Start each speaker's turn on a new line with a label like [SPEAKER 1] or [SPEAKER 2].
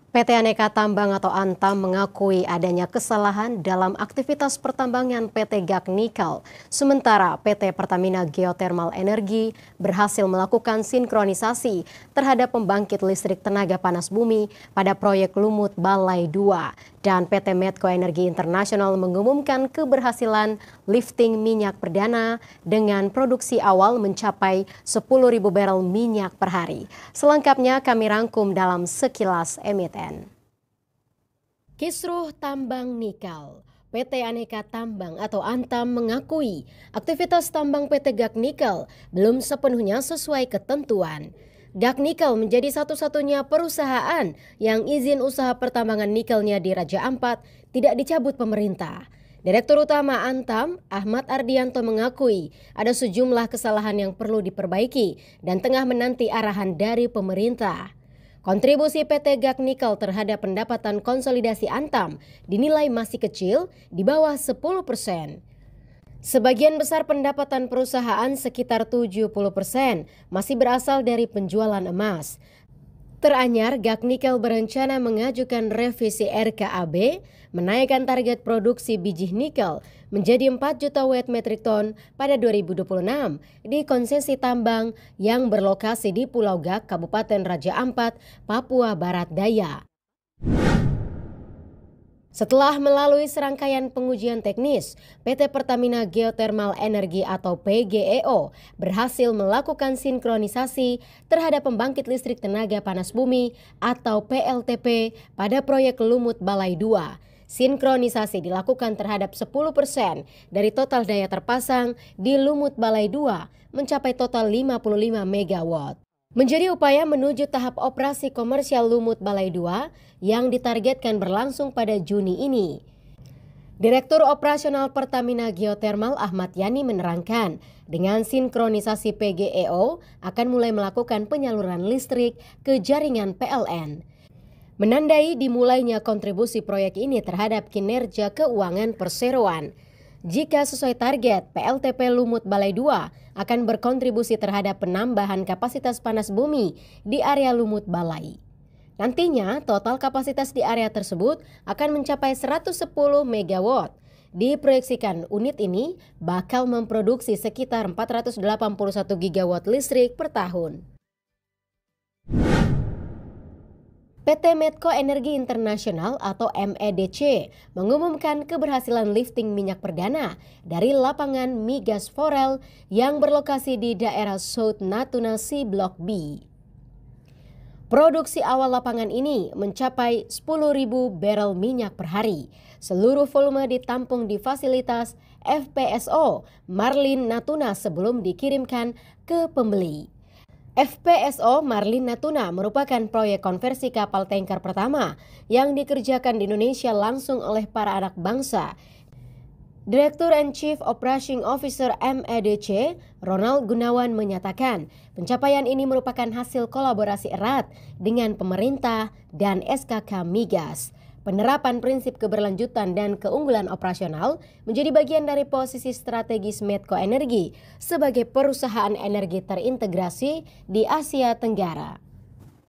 [SPEAKER 1] PT Aneka Tambang atau Antam mengakui adanya kesalahan dalam aktivitas pertambangan PT GAC Nikel. Sementara PT Pertamina Geothermal Energi berhasil melakukan sinkronisasi terhadap pembangkit listrik tenaga panas bumi pada proyek Lumut Balai 2. Dan PT Medco Energi Internasional mengumumkan keberhasilan lifting minyak perdana dengan produksi awal mencapai 10.000 barel minyak per hari. Selengkapnya kami rangkum dalam sekilas emiten. Kisruh tambang nikel. PT Aneka Tambang atau Antam mengakui aktivitas tambang PT GAC Nikel belum sepenuhnya sesuai ketentuan. GAC Nikel menjadi satu-satunya perusahaan yang izin usaha pertambangan nikelnya di Raja Ampat tidak dicabut pemerintah. Direktur Utama Antam, Ahmad Ardianto mengakui ada sejumlah kesalahan yang perlu diperbaiki dan tengah menanti arahan dari pemerintah. Kontribusi PT GAC Nikel terhadap pendapatan konsolidasi Antam dinilai masih kecil, di bawah 10%. Sebagian besar pendapatan perusahaan sekitar 70% masih berasal dari penjualan emas. Teranyar, GAC Nikel berencana mengajukan revisi RKAB, menaikkan target produksi biji nikel menjadi 4 juta wet metric ton pada 2026 di konsesi tambang yang berlokasi di Pulau GAC, Kabupaten Raja Ampat, Papua Barat Daya. Setelah melalui serangkaian pengujian teknis, PT Pertamina Geothermal Energi atau PGEO berhasil melakukan sinkronisasi terhadap pembangkit listrik tenaga panas bumi atau PLTP pada proyek Lumut Balai 2. Sinkronisasi dilakukan terhadap 10% dari total daya terpasang di Lumut Balai 2 mencapai total 55 megawatt. Menjadi upaya menuju tahap operasi komersial Lumut Balai 2 yang ditargetkan berlangsung pada Juni ini. Direktur Operasional Pertamina Geothermal Ahmad Yani menerangkan, dengan sinkronisasi PGEO akan mulai melakukan penyaluran listrik ke jaringan PLN. Menandai dimulainya kontribusi proyek ini terhadap kinerja keuangan perseroan. Jika sesuai target, PLTP Lumut Balai 2 akan berkontribusi terhadap penambahan kapasitas panas bumi di area Lumut Balai. Nantinya, total kapasitas di area tersebut akan mencapai 110 megawatt. Diproyeksikan unit ini bakal memproduksi sekitar 481 gigawatt listrik per tahun. PT Medco Energi Internasional atau MEDC mengumumkan keberhasilan lifting minyak perdana dari lapangan migas Forel yang berlokasi di daerah South Natuna Sea Block B. Produksi awal lapangan ini mencapai 10.000 barel minyak per hari. Seluruh volume ditampung di fasilitas FPSO Marlin Natuna sebelum dikirimkan ke pembeli. FPSO Marlin Natuna merupakan proyek konversi kapal tanker pertama yang dikerjakan di Indonesia langsung oleh para anak bangsa. Direktur and Chief Operating Officer MEDC, Ronald Gunawan menyatakan pencapaian ini merupakan hasil kolaborasi erat dengan pemerintah dan SKK Migas. Penerapan prinsip keberlanjutan dan keunggulan operasional menjadi bagian dari posisi strategis Medco Energi sebagai perusahaan energi terintegrasi di Asia Tenggara.